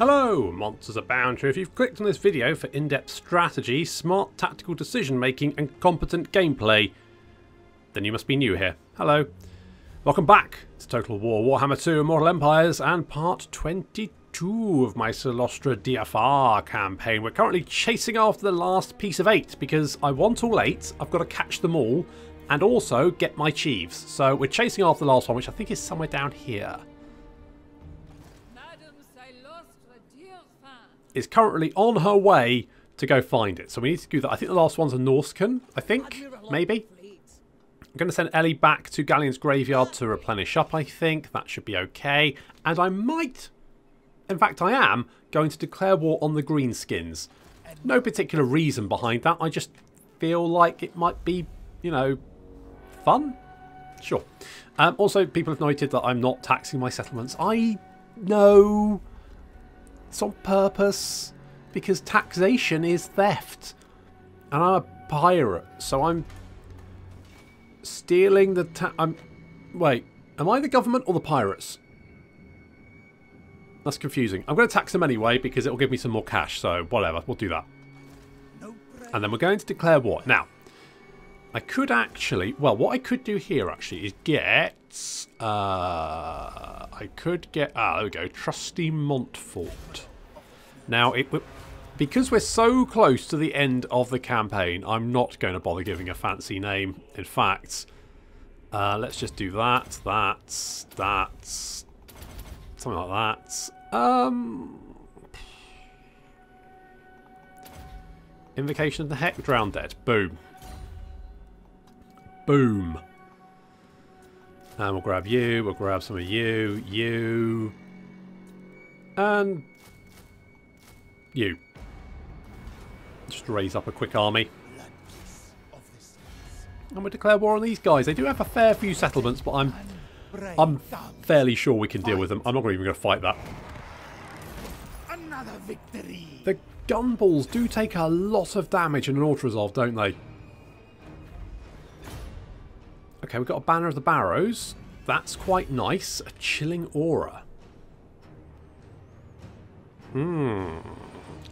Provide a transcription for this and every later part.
Hello, Monsters Abound here. If you've clicked on this video for in-depth strategy, smart tactical decision making and competent gameplay, then you must be new here. Hello. Welcome back to Total War Warhammer 2 Immortal Empires and part 22 of my Cylostra Direfin campaign. We're currently chasing after the last piece of 8 because I want all 8, I've got to catch them all and also get my chiefs. So we're chasing after the last one, which I think is somewhere down here. Is currently on her way to go find it. So we need to do that. I think the last one's a Norscan, I think, maybe. I'm going to send Ellie back to Gubbinz graveyard to replenish up, I think. That should be okay. And I might, in fact I am, going to declare war on the greenskins. No particular reason behind that. I just feel like it might be, you know, fun? Sure. Also, people have noted that I'm not taxing my settlements. I know it's on purpose, because taxation is theft. And I'm a pirate, so I'm stealing the wait, am I the government or the pirates? That's confusing. I'm going to tax them anyway, because it'll give me some more cash, so whatever, we'll do that. And then we're going to declare war. Now, I could actually, well, what I could do here actually is get, I could get, there we go, Trusty Montfort. Now, because we're so close to the end of the campaign, I'm not going to bother giving a fancy name. In fact, let's just do that, something like that. Invocation of the Heck, Drown Dead. Boom. Boom. And we'll grab you, we'll grab some of you, you, and you. Just raise up a quick army. And we'll declare war on these guys. They do have a fair few settlements, but I'm fairly sure we can deal with them. I'm not even going to fight that. Another victory. The gun balls do take a lot of damage in an auto-resolve, don't they? Okay, we've got a Banner of the Barrows. That's quite nice. A chilling aura. I'm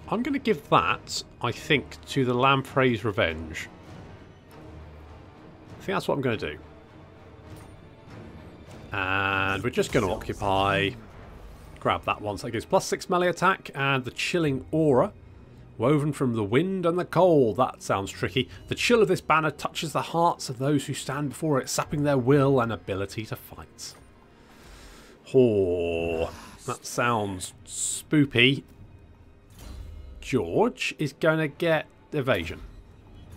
going to give that, I think, to the Lamprey's Revenge. I think that's what I'm going to do. And we're just going to occupy. Grab that one. So it gives +6 melee attack and the chilling aura. Woven from the wind and the cold. That sounds tricky. The chill of this banner touches the hearts of those who stand before it, sapping their will and ability to fight. Oh, that sounds spoopy. George is going to get evasion.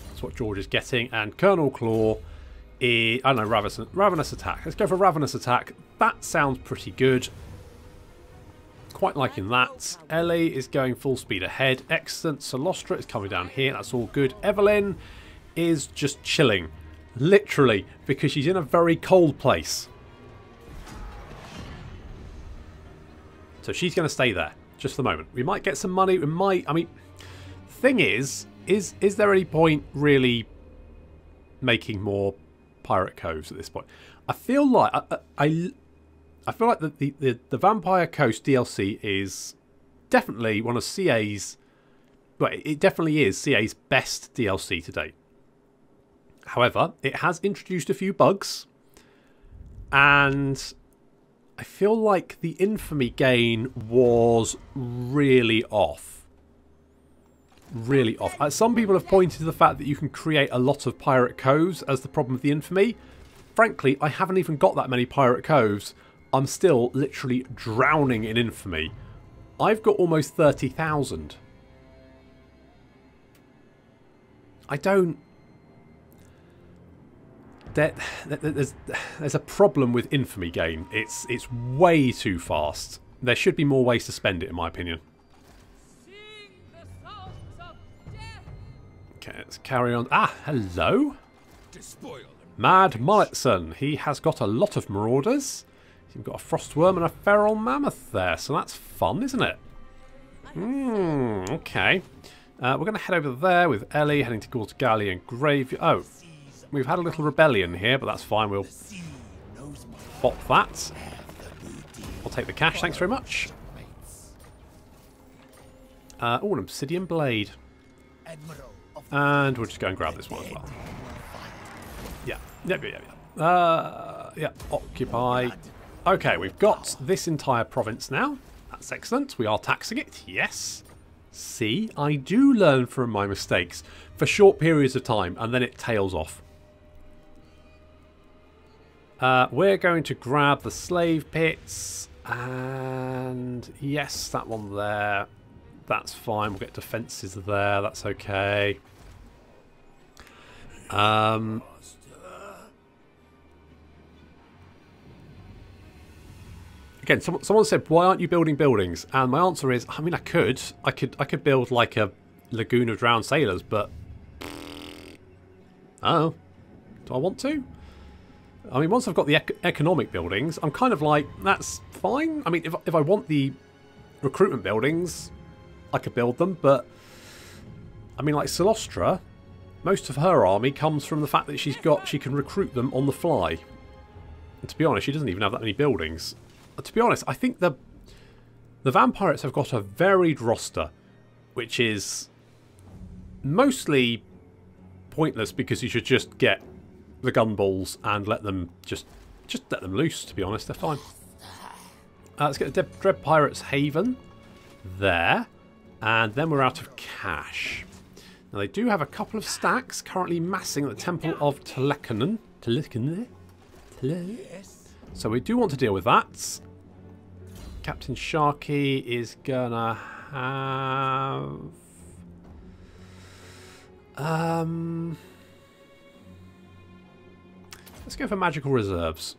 That's what George is getting. And Colonel Claw is, I don't know, ravenous attack. Let's go for ravenous attack. That sounds pretty good. Quite liking that. Ellie is going full speed ahead. Excellent. Cylostra is coming down here. That's all good. Evelyn is just chilling. Literally. Because she's in a very cold place. So she's going to stay there. Just for the moment. We might get some money. We might. I mean, thing is there any point really making more pirate coves at this point? I feel like I feel like the Vampire Coast DLC is definitely one of CA's... Well, it definitely is CA's best DLC to date. However, it has introduced a few bugs. And I feel like the infamy gain was really off. Really off. Some people have pointed to the fact that you can create a lot of pirate coves as the problem with the infamy. Frankly, I haven't even got that many pirate coves. I'm still literally drowning in infamy. I've got almost 30,000. I don't... There's a problem with infamy gain. It's way too fast. There should be more ways to spend it, in my opinion. Okay, let's carry on. Ah, hello. Mad Mulletson. He has got a lot of marauders. You've got a Frostworm and a Feral Mammoth there, so that's fun, isn't it? Okay. We're going to head over there with Ellie, heading towards Galleon Graveyard. Oh, we've had a little rebellion here, but that's fine. We'll bop that. I'll take the cash, thanks very much. Oh, an obsidian blade. And we'll just go and grab this one as well. Yeah. Yeah, occupy. Okay, we've got this entire province now. That's excellent. We are taxing it. Yes. See, I do learn from my mistakes for short periods of time, and then it tails off. We're going to grab the slave pits. And yes, that one there. That's fine. We'll get defences there. That's okay. Again, someone said, why aren't you building buildings? And my answer is, I mean, I could build like a lagoon of drowned sailors, but oh, do I want to? I mean, once I've got the economic buildings, I'm kind of like, that's fine. I mean, if I want the recruitment buildings, I could build them, but I mean, like Cylostra, most of her army comes from the fact that she can recruit them on the fly. And to be honest, she doesn't even have that many buildings. To be honest, I think the vampires have got a varied roster, which is mostly pointless because you should just get the gun balls and let them just let them loose. To be honest, they're fine. Let's get the Dread Pirates Haven there, and then we're out of cash. Now they do have a couple of stacks currently massing at the Temple of Telekinen. So we do want to deal with that. Captain Sharky is gonna have let's go for magical reserves.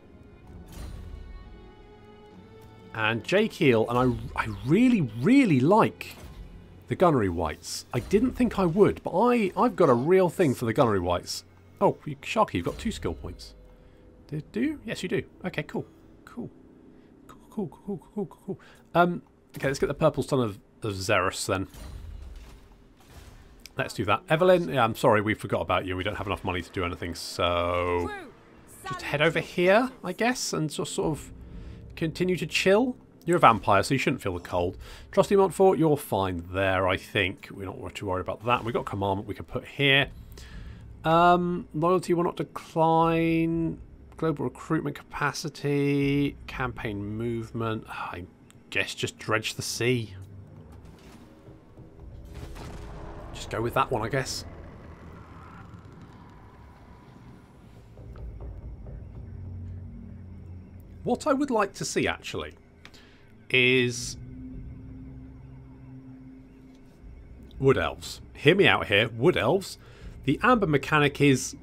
And Jake Heel, and I really like the gunnery whites. I didn't think I would, but I've got a real thing for the gunnery whites. Oh, Sharky, you've got 2 skill points. Do you? Yes, you do. Okay, cool. Okay, let's get the purple son of Xeris then. Let's do that. Evelyn, yeah, I'm sorry, we forgot about you. We don't have enough money to do anything, so just head over here, I guess, and just sort of continue to chill. You're a vampire, so you shouldn't feel the cold. Trusty Montfort, you're fine there, I think. We're not too worried about that. We've got commandment we can put here. Loyalty will not decline. Global recruitment capacity. Campaign movement. I guess just dredge the sea. Just go with that one, I guess. What I would like to see, actually, is Wood Elves. Hear me out here. Wood Elves. The Amber mechanic is...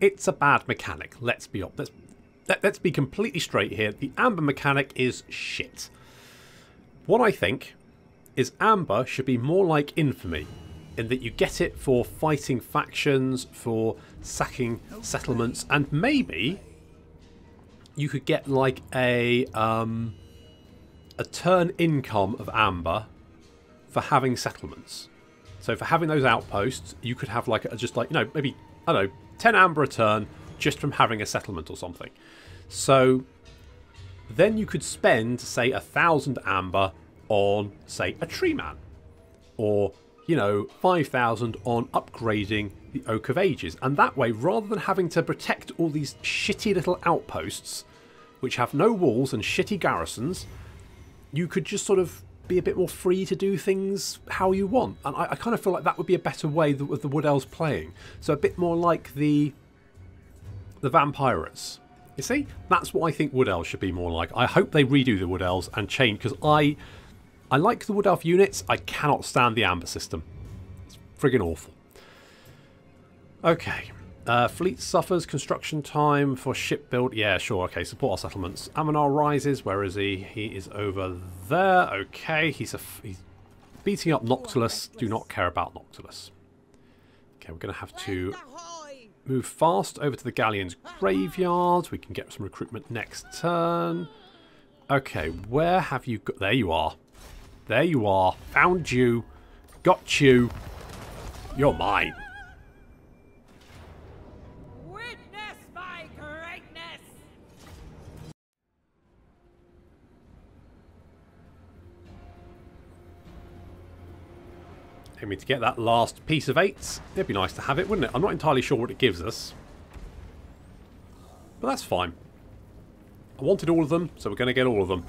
It's a bad mechanic. Let's be completely straight here. The Amber mechanic is shit. What I think is Amber should be more like Infamy, in that you get it for fighting factions, for sacking settlements, and maybe you could get like a turn income of Amber for having settlements. So for having those outposts, you could have like maybe, I don't know, 10 Amber a turn just from having a settlement or something. So then you could spend, say, 1,000 Amber on, say, a tree man, or 5,000 on upgrading the Oak of Ages. And that way, rather than having to protect all these shitty little outposts which have no walls and shitty garrisons, you could just sort of be a bit more free to do things how you want. And I kind of feel like that would be a better way with the Wood Elves playing. So a bit more like the Vampirates. You see? That's what I think Wood Elves should be more like. I hope they redo the Wood Elves and change, because I like the Wood Elf units. I cannot stand the Amber system. It's friggin' awful. Okay. Fleet suffers construction time for ship build. Yeah, sure. Okay, support our settlements. Aminar rises. Where is he? He is over there. Okay, he's beating up Noctilus. Do not care about Noctilus. Okay, we're going to have to move fast over to the Galleon's graveyard. We can get some recruitment next turn. Okay, where have you got... There you are. There you are. Found you. Got you. You're mine. I mean, to get that last piece of 8, it'd be nice to have it, wouldn't it? I'm not entirely sure what it gives us. But that's fine. I wanted all of them, so we're going to get all of them.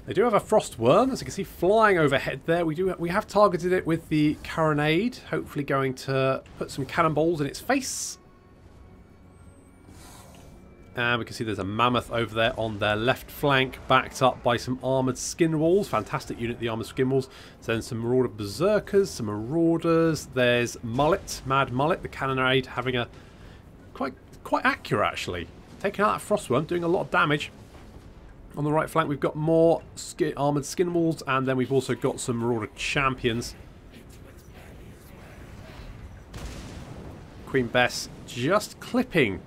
They do have a frost worm, as you can see, flying overhead there. We have targeted it with the carronade, hopefully going to put some cannonballs in its face. And we can see there's a mammoth over there on their left flank, backed up by some armoured skin walls. Fantastic unit, the armoured skin walls. Then some marauder berserkers, some marauders. There's Mullet, Mad Mullet, the cannonade, having a quite accurate actually. Taking out that frostworm, doing a lot of damage. On the right flank, we've got more armoured skin walls, and then we've also got some marauder champions. Queen Bess just clipping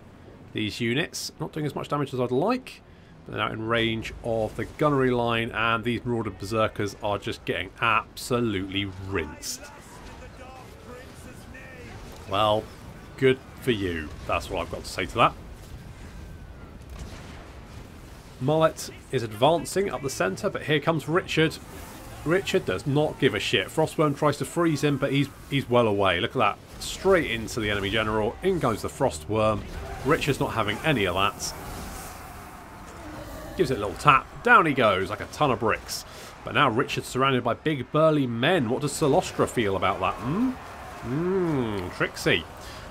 these units, not doing as much damage as I'd like, but they're now in range of the gunnery line, and these marauder berserkers are just getting absolutely rinsed. Well, good for you. That's what I've got to say to that. Mullet is advancing up the centre, but here comes Richard. Richard does not give a shit. Frostworm tries to freeze him, but he's well away. Look at that. Straight into the enemy general. In goes the Frostworm. Richard's not having any of that. Gives it a little tap. Down he goes like a ton of bricks. But now Richard's surrounded by big burly men. What does Cylostra feel about that? Tricksy.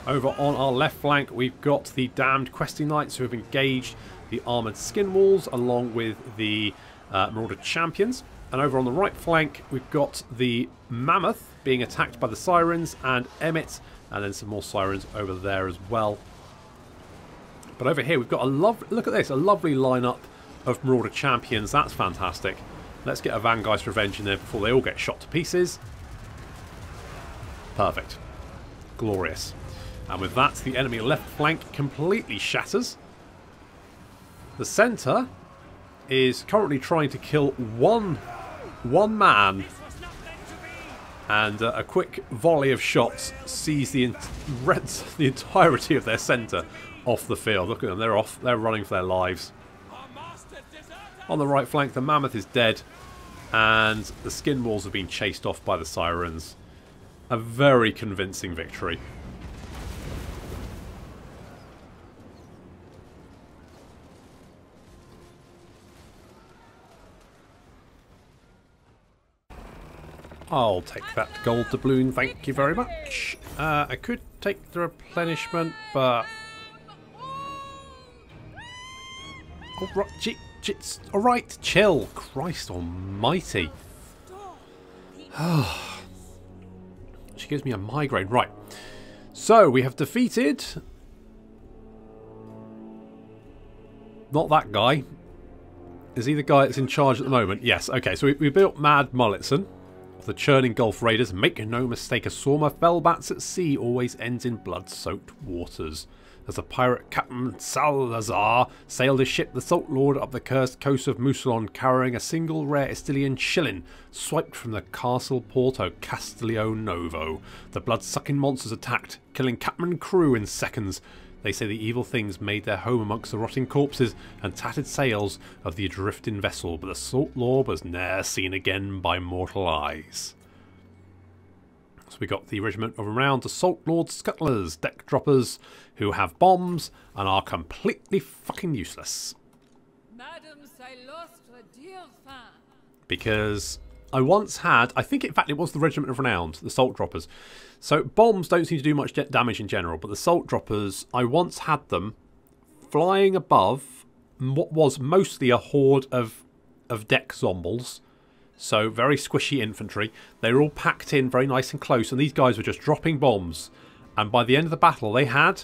Over on our left flank, we've got the damned questing knights who have engaged the armoured skin walls along with the marauder champions. And over on the right flank, we've got the mammoth being attacked by the sirens and Emmett, and then some more sirens over there as well. But over here, we've got look at this, a lovely lineup of marauder champions. That's fantastic. Let's get a Vangeist Revenge in there before they all get shot to pieces. Perfect. Glorious. And with that, the enemy left flank completely shatters. The centre is currently trying to kill one man, and a quick volley of shots sees the entirety of their centre off the field. Look at them, they're off, they're running for their lives. On the right flank, the mammoth is dead, and the skin walls have been chased off by the sirens. A very convincing victory. I'll take that gold doubloon, thank you very much. I could take the replenishment, but... Alright, chill. Christ almighty. She gives me a migraine. Right. So, we have defeated... Not that guy. Is he the guy that's in charge at the moment? Yes, okay. So we built Mad Mulletson. The churning Gulf Raiders. Make no mistake, a swarm of fellbats at sea always ends in blood-soaked waters. As the pirate Captain Salazar sailed his ship, the Salt Lord, up the cursed coast of Musalon, carrying a single rare Estilian shilling, swiped from the castle Porto Castillo Novo. The blood-sucking monsters attacked, killing captain and crew in seconds. They say the evil things made their home amongst the rotting corpses and tattered sails of the adrifting vessel, but the Salt Lord was ne'er seen again by mortal eyes. So we got the regiment of around the Salt Lord Scuttlers, deck droppers, who have bombs and are completely fucking useless. Madame Cylostra Direfin. Because I once had, I think in fact it was the regiment of renowned, the Salt Droppers. So bombs don't seem to do much damage in general, but the Salt Droppers, I once had them flying above what was mostly a horde of deck zombies. So very squishy infantry. They were all packed in very nice and close, and these guys were just dropping bombs. And by the end of the battle, they had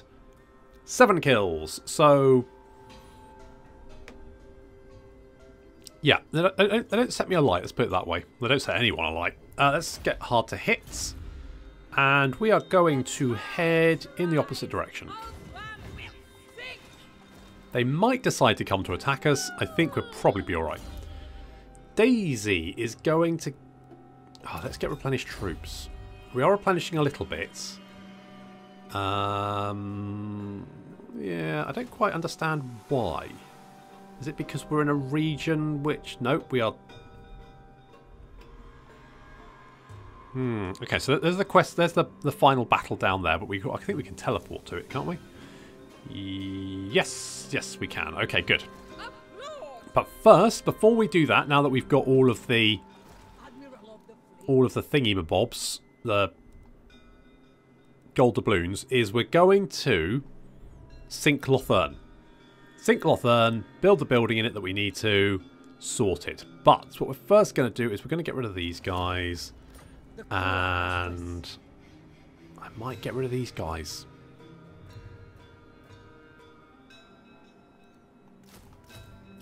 7 kills. So yeah, they don't set me alight, let's put it that way. They don't set anyone alight. Let's get hard to hit. And we are going to head in the opposite direction. They might decide to come to attack us. I think we'll probably be alright. Daisy is going to... Oh, let's get replenished troops. We are replenishing a little bit. Yeah, I don't quite understand why. Is it because we're in a region which... Nope, we are... Okay, so there's the quest. There's the final battle down there, but I think we can teleport to it, can't we? Yes, yes, we can. Okay, good. But first, before we do that, now that we've got all of the thingy-mabobs, the gold doubloons, is we're going to sink Lothern. Sink Lothern, build the building in it that we need to, sort it. But what we're first going to do is we're going to get rid of these guys. And I might get rid of these guys.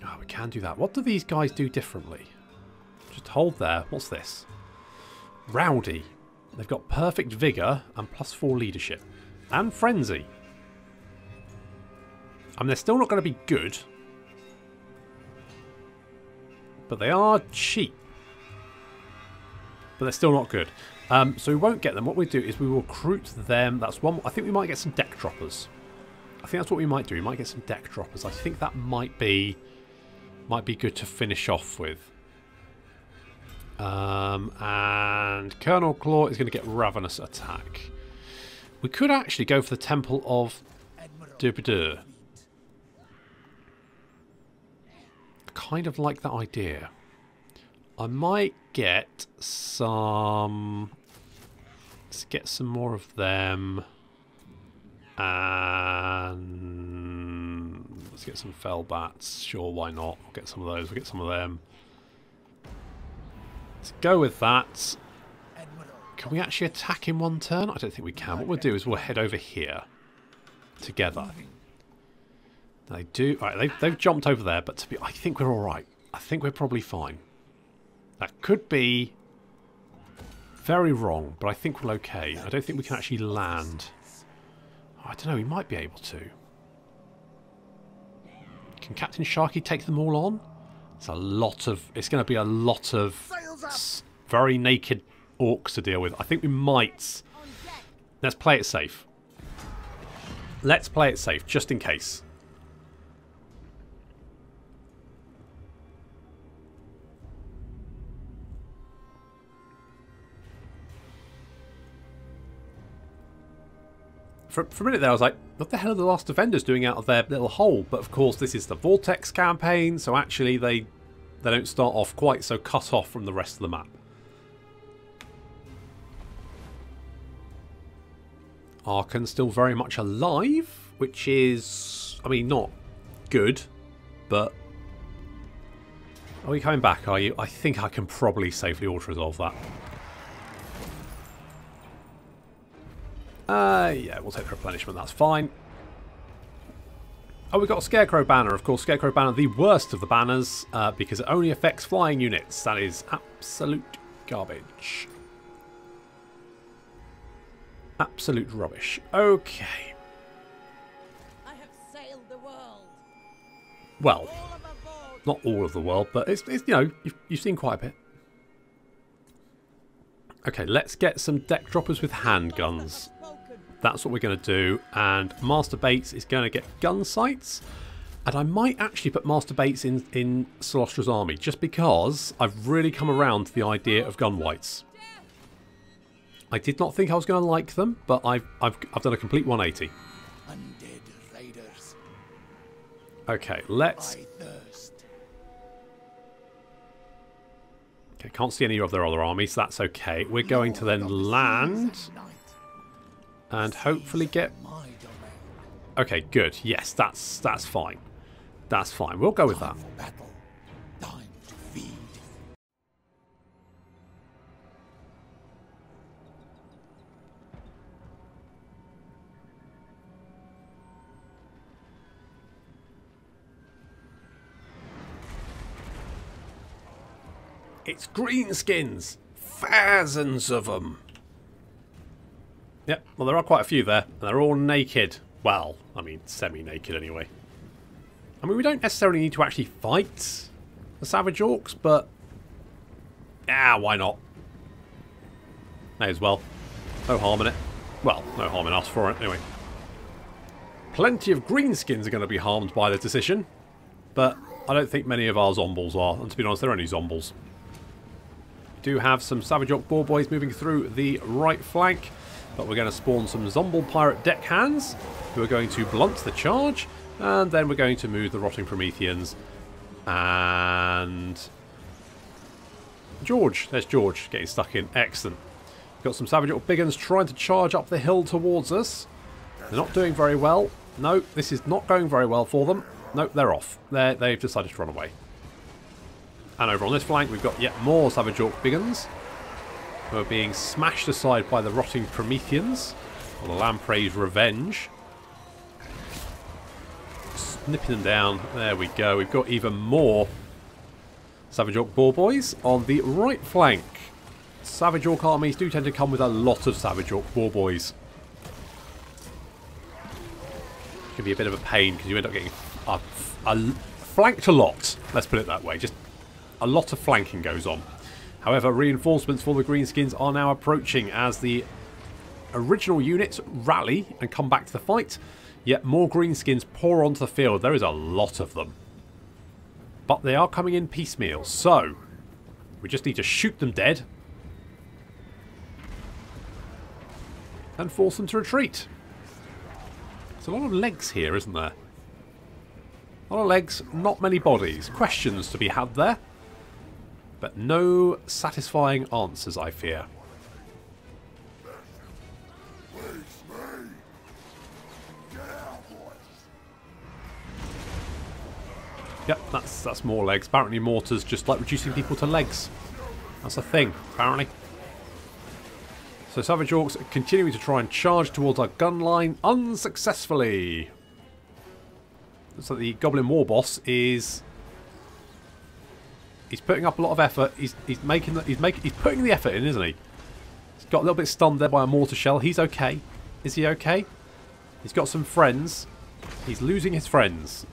Oh, we can do that. What do these guys do differently? Just hold there. What's this? Rowdy. They've got perfect vigour and +4 leadership. And frenzy. I mean, they're still not going to be good. But they are cheap. But they're still not good. So we won't get them. What we do is we will recruit them. That's one. I think we might get some deck droppers. I think that's what we might do. We might get some deck droppers. I think that might be good to finish off with. And Colonel Claw is going to get Ravenous Attack. We could actually go for the Temple of Dubidur. I kind of like that idea. I might get some... Let's get some more of them. And let's get some fell bats. Sure, why not? We'll get some of those. We'll get some of them. Let's go with that. Can we actually attack in one turn? I don't think we can. What we'll do is we'll head over here together. They do. Right, they've jumped over there, but I think we're all right. I think we're probably fine. That could be very wrong, but I think we're okay. I don't think we can actually land. Oh, I don't know, we might be able to. Can Captain Sharky take them all on? It's going to be a lot of very naked orcs to deal with. I think we might. Let's play it safe. Let's play it safe, just in case. For a minute there, I was like, what the hell are the last defenders doing out of their little hole? But of course, this is the Vortex campaign, so actually they don't start off quite so cut off from the rest of the map. Arkan's still very much alive, which is, I mean, not good, but... Are you coming back, are you? I think I can probably safely auto-resolve that. Yeah, we'll take the replenishment, that's fine. Oh, we've got a Scarecrow banner. Of course, Scarecrow banner, the worst of the banners, because it only affects flying units. That is absolute garbage. Absolute rubbish. Okay. I have sailed the world. Well, not all of the world, but it's you know, you've seen quite a bit. Okay, let's get some deck droppers with handguns. That's what we're going to do. And Master Bates is going to get gun sights. And I might actually put Master Bates in Cylostra's army, just because I've really come around to the idea of gun whites. I did not think I was going to like them, but I've done a complete 180. Undead raiders. Okay, let's... Okay, can't see any of their other armies, so that's okay. We're going to then land and hopefully get... Okay, good. Yes, that's fine. That's fine. We'll go with that. Time to feed. It's greenskins! Thousands of them! Yep, well there are quite a few there, and they're all naked. Well, I mean, semi-naked anyway. I mean, we don't necessarily need to actually fight the Savage Orcs, but... Ah, why not? May as well. No harm in it. Well, no harm in us for it, anyway. Plenty of greenskins are going to be harmed by the decision, but I don't think many of our zombies are, and to be honest, they're only zombies. do have some Savage Orc Boar Boys moving through the right flank, but we're going to spawn some Zomble Pirate Deckhands who are going to blunt the charge, and then we're going to move the Rotting Prometheans and George. There's George getting stuck in. Excellent. Got some Savage Orc Biggins trying to charge up the hill towards us. They're not doing very well. No, this is not going very well for them. No, they're off. They've decided to run away. And over on this flank, we've got yet more Savage Orc Biggins who are being smashed aside by the Rotting Prometheans, or the Lamprey's Revenge. Snipping them down. There we go. We've got even more Savage Orc Boar Boys on the right flank. Savage Orc armies do tend to come with a lot of Savage Orc Boar Boys. It can be a bit of a pain because you end up getting flanked a lot. Let's put it that way. Just a lot of flanking goes on. However, reinforcements for the Greenskins are now approaching as the original units rally and come back to the fight. Yet more Greenskins pour onto the field. There is a lot of them. But they are coming in piecemeal. So, we just need to shoot them dead and force them to retreat. There's a lot of legs here, isn't there? A lot of legs, not many bodies. Questions to be had there. But no satisfying answers, I fear. Yep, that's more legs. Apparently mortars just like reducing people to legs. That's a thing, apparently. So Savage Orcs are continuing to try and charge towards our gun line unsuccessfully. So the Goblin War Boss is... He's putting up a lot of effort. He's putting the effort in, isn't he? He's got a little bit stunned there by a mortar shell. He's okay. Is he okay? He's got some friends. He's losing his friends.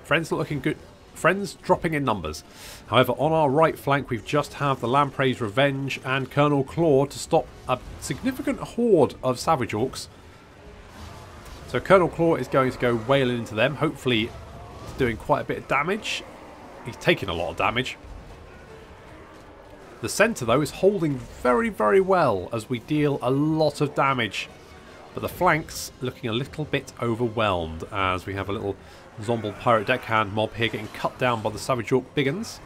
Friends not looking good. Friends dropping in numbers. However, on our right flank, we've just have the Lamprey's Revenge and Colonel Claw to stop a significant horde of Savage Orcs. So Colonel Claw is going to go wailing into them, hopefully doing quite a bit of damage. He's taking a lot of damage. The centre, though, is holding very, very well as we deal a lot of damage. But the flanks looking a little bit overwhelmed as we have a little Zomble Pirate Deckhand mob here getting cut down by the Savage Orc Biggins.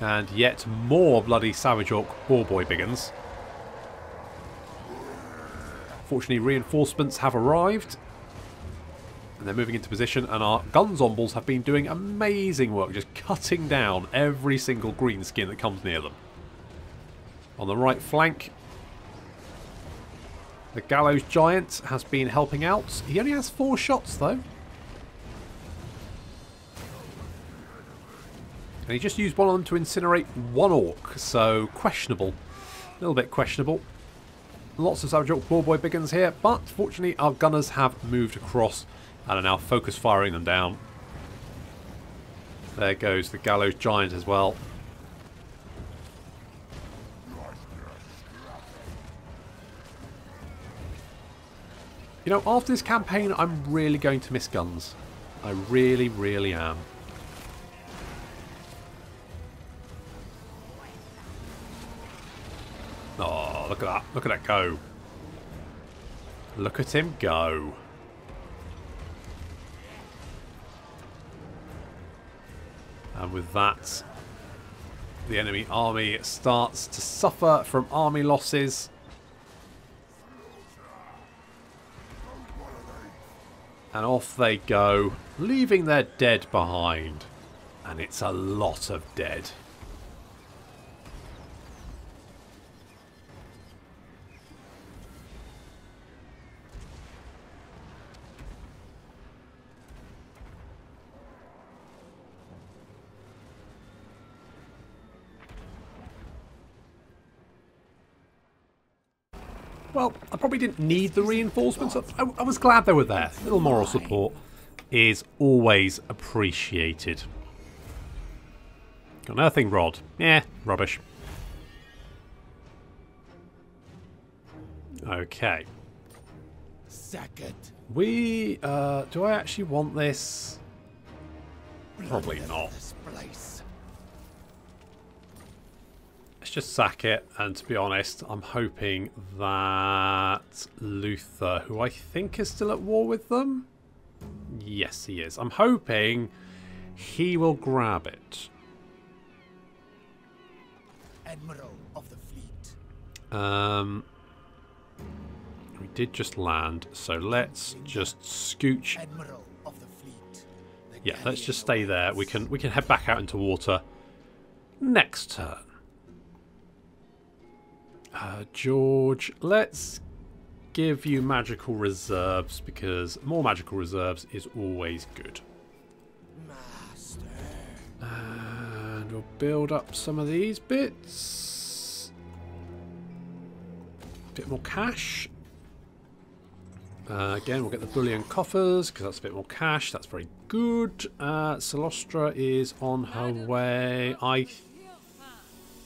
And yet more bloody Savage Orc Boar Boy Biggins. Fortunately, reinforcements have arrived. And they're moving into position, and our gun zombles have been doing amazing work, just cutting down every single green skin that comes near them. On the right flank, the Gallows Giant has been helping out. He only has 4 shots, though. And he just used one of them to incinerate 1 orc, so questionable. A little bit questionable. Lots of Savage Orc Boar Boy Biggins here, but fortunately our gunners have moved across and are now focus firing them down. There goes the Gallows Giant as well. You know, after this campaign, I'm really going to miss guns. I really, really am. Oh, look at that. Look at that go. Look at him go. And with that, the enemy army starts to suffer from army losses. And off they go, leaving their dead behind. And it's a lot of dead. Well, I probably didn't need the reinforcements. I was glad they were there. A little moral support is always appreciated. Got an earthing rod. Yeah, rubbish. Okay. Sack it. We, do I actually want this? Probably not. This place. Let's just sack it, and to be honest, I'm hoping that Lothern, who I think is still at war with them? Yes, he is. I'm hoping he will grab it. Admiral of the fleet. We did just land, so let's just scooch. Admiral of the fleet. Yeah, let's just stay there. We can head back out into water next turn. George, let's give you magical reserves, because more magical reserves is always good. Master. And we'll build up some of these bits. Bit more cash. Again, we'll get the bullion coffers, because that's a bit more cash. That's very good. Cylostra is on her way, I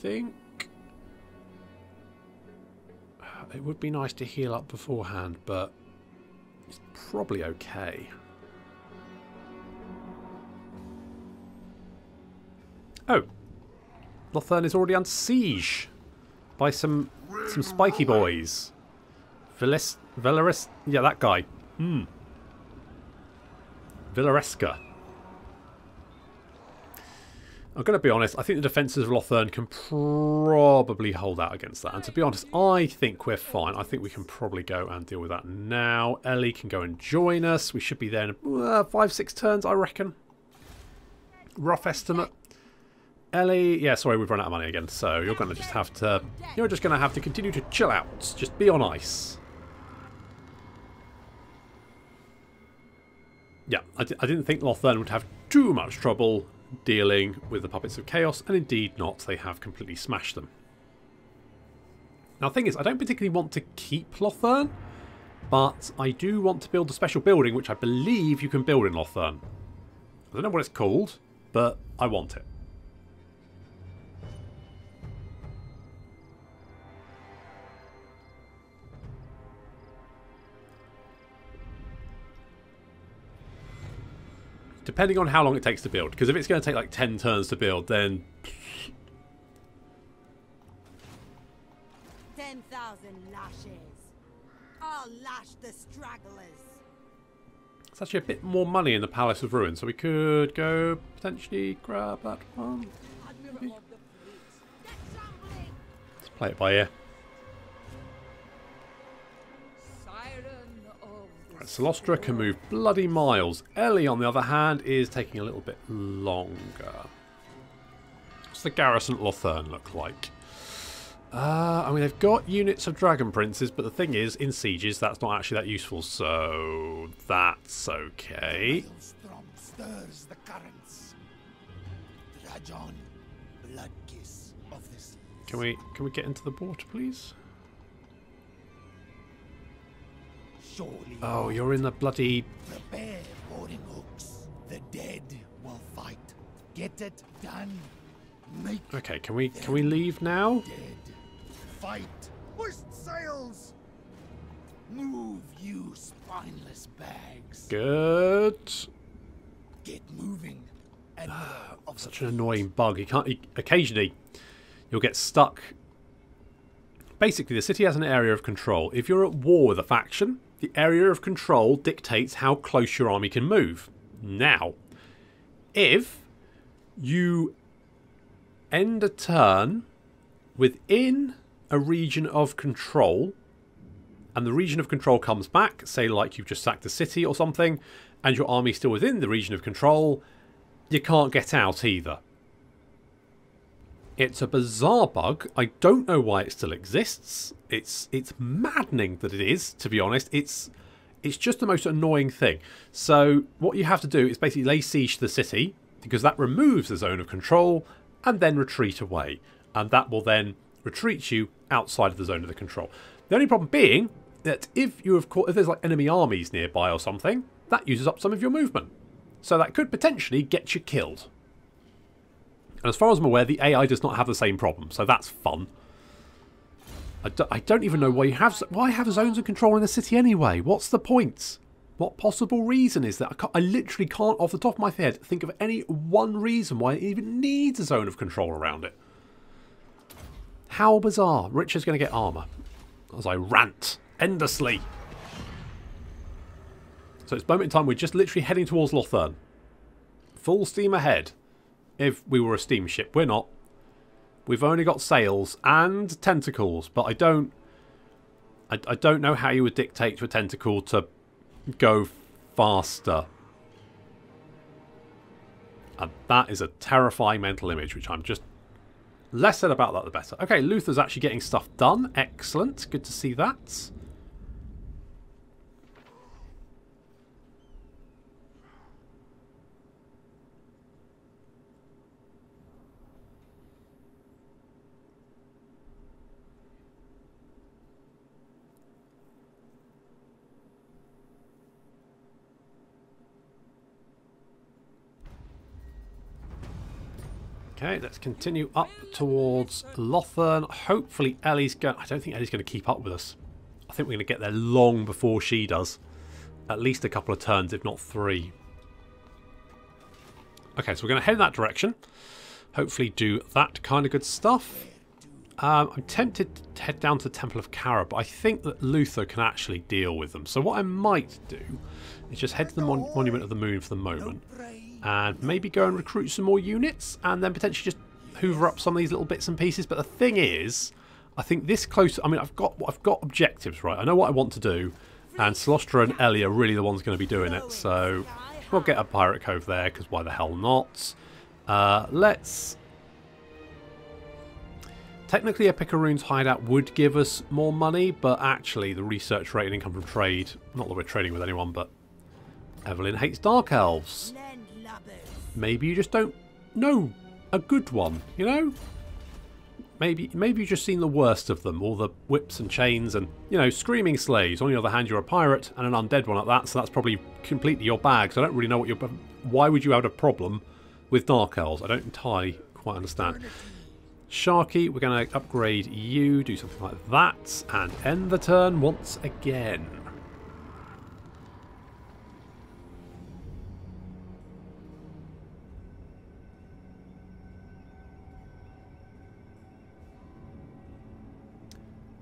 think. It would be nice to heal up beforehand, but it's probably okay. Oh, Lothern is already under siege by some spiky boys. Velaris, yeah, that guy. Villaresca. I'm going to be honest, I think the defences of Lothern can probably hold out against that. And to be honest, I think we're fine. I think we can probably go and deal with that now. Ellie can go and join us. We should be there in 5-6 turns, I reckon. Rough estimate. Ellie, yeah, sorry, we've run out of money again. So you're going to just have to, continue to chill out. Just be on ice. Yeah, I didn't think Lothern would have too much trouble dealing with the Puppets of Chaos, and indeed not. They have completely smashed them. Now the thing is, I don't particularly want to keep Lothern, but I do want to build a special building, which I believe you can build in Lothern. I don't know what it's called, but I want it. Depending on how long it takes to build. Because if it's going to take like 10 turns to build, then... 10,000 lashes. I'll lash the stragglers. It's actually a bit more money in the Palace of Ruin, so we could go potentially grab that one. Maybe. Let's play it by ear. Right, Cylostra can move bloody miles. Ellie, on the other hand, is taking a little bit longer. What's the garrison at Lothern look like? I mean, they've got units of Dragon Princes, but the thing is, in sieges, that's not actually that useful, so that's okay. Maelstrom stirs the currents. Dragon, blood kiss of the seas. Can we get into the water, please? Surely. Oh, you're in the bloody... Prepare boarding hooks. The dead will fight. Get it done. Make Okay, can we leave now? dead. Fight. Hoist sails. Move, you spineless bags. Good. Get moving. Admiral of the Such an annoying bug. Occasionally, you'll get stuck. Basically, the city has an area of control. If you're at war with a faction, the area of control dictates how close your army can move. Now, if you end a turn within a region of control, and the region of control comes back, say like you've just sacked a city or something, and your army's still within the region of control, you can't get out either. It's a bizarre bug. I don't know why it still exists. It's maddening that it is, to be honest. It's just the most annoying thing. So what you have to do is basically lay siege to the city, because that removes the zone of control, and then retreat away. And that will then retreat you outside of the zone of the control. The only problem being that if there's like enemy armies nearby or something, that uses up some of your movement. So that could potentially get you killed. And as far as I'm aware, the AI does not have the same problem, so that's fun. I don't even know why have zones of control in the city anyway. What's the point? What possible reason is that? I literally can't, off the top of my head, think of any one reason why it even needs a zone of control around it. How bizarre. Richard's going to get armour. As I rant endlessly. So it's moment in time, we're just literally heading towards Lothern. Full steam ahead. If we were a steamship. We're not. We've only got sails and tentacles, but I don't know how you would dictate to a tentacle to go faster. And that is a terrifying mental image, which I'm just... Less said about that, the better. Okay, Luther's actually getting stuff done. Excellent. Good to see that. Okay, let's continue up towards Lothern. Hopefully Ellie's going... I don't think Ellie's going to keep up with us. I think we're going to get there long before she does. At least a couple of turns, if not 3. Okay, so we're going to head in that direction. Hopefully do that kind of good stuff. I'm tempted to head down to the Temple of Kara, but I think that Luther can actually deal with them. So what I might do is just head to the Monument of the Moon for the moment. And maybe go and recruit some more units, and then potentially just hoover up some of these little bits and pieces. But the thing is, I think this close... I mean, I've got objectives, right? I know what I want to do, and Cylostra and Ellie are really the ones going to be doing it. So we'll get a Pirate Cove there, because why the hell not? Let's... Technically, a Picaroon's hideout would give us more money, but actually the research rate and income from trade... Not that we're trading with anyone, but... Evelyn hates Dark Elves. Maybe you just don't know a good one, you know? Maybe you've just seen the worst of them, all the whips and chains and, you know, screaming slaves. On the other hand, you're a pirate and an undead one at that, so that's probably completely your bag. So I don't really know what you're... Why would you have a problem with Dark Elves? I don't entirely quite understand. Sharky, we're going to upgrade you, do something like that, and end the turn once again.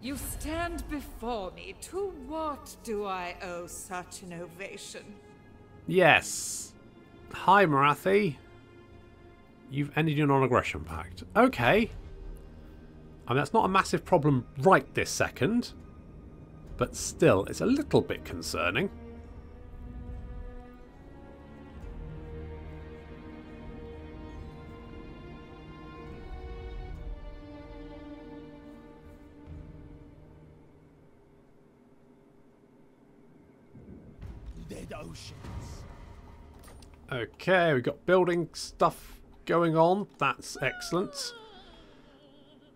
You stand before me. To what do I owe such an ovation? Yes. Hi, Marathi. You've ended your non-aggression pact. Okay. I mean, that's not a massive problem right this second. But still, it's a little bit concerning. Oceans. Okay, we've got building stuff going on. That's excellent.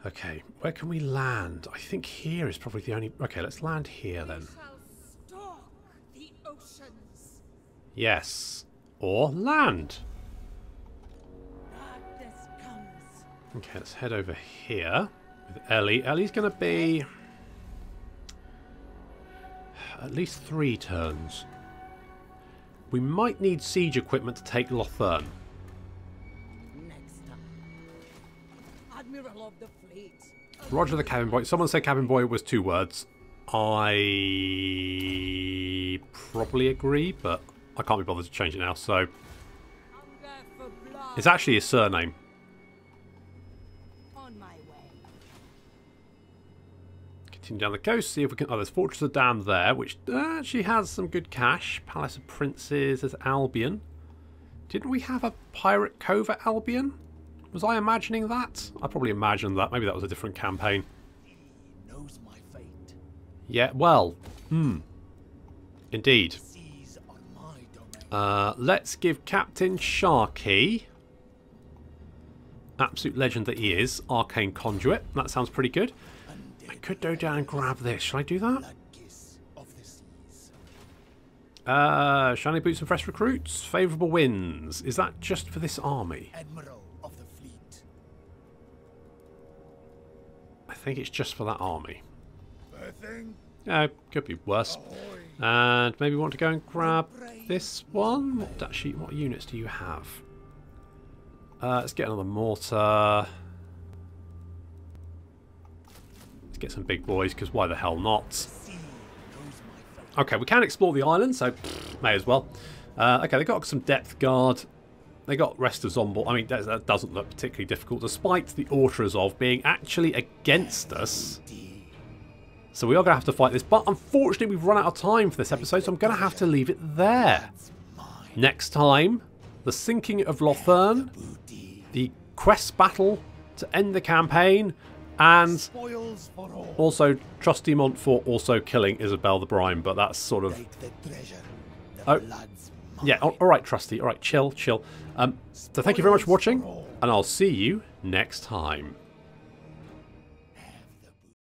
Okay, where can we land? I think here is probably the only... Okay, let's land here then. Stalk the oceans. Yes. Or land. Darkness comes. Okay, let's head over here with Ellie. Ellie's going to be... at least 3 turns. We might need siege equipment to take Lothern. Next time. Admiral of the fleet. Roger the cabin boy. Someone said cabin boy was 2 words. I probably agree, but I can't be bothered to change it now, so... It's actually his surname. On my way. Continue down the coast, see if we can... Oh, there's Fortress of the Damned there, which actually has some good cash. Palace of Princes, there's Albion. Didn't we have a Pirate Cove at Albion? Was I imagining that? I probably imagined that. Maybe that was a different campaign. He knows my fate. Yeah, well, indeed. Seas are my domain. Let's give Captain Sharky, absolute legend that he is, Arcane Conduit. That sounds pretty good. I could go down and grab this. Should I do that? Blood kiss of the seas. Shiny boots and fresh recruits. Favourable winds. Is that just for this army? Admiral of the fleet. I think it's just for that army. Birthing. Could be worse. And maybe want to go and grab this one. What units do you have? Let's get another mortar. Let's get some big boys, because why the hell not? Okay, we can explore the island, so may as well. Okay, they got some depth guard. They got rest of Zombor. I mean, that doesn't look particularly difficult, despite the Ortrazov being actually against us. So we are going to have to fight this. But unfortunately, we've run out of time for this episode, so I'm going to have to leave it there. Next time, the sinking of Lothern, the quest battle to end the campaign, and also Trusty Montfort also killing Isabel the Brime. But that's sort of... Oh, yeah, alright, Trusty. Alright, chill. So thank you very much for watching, and I'll see you next time.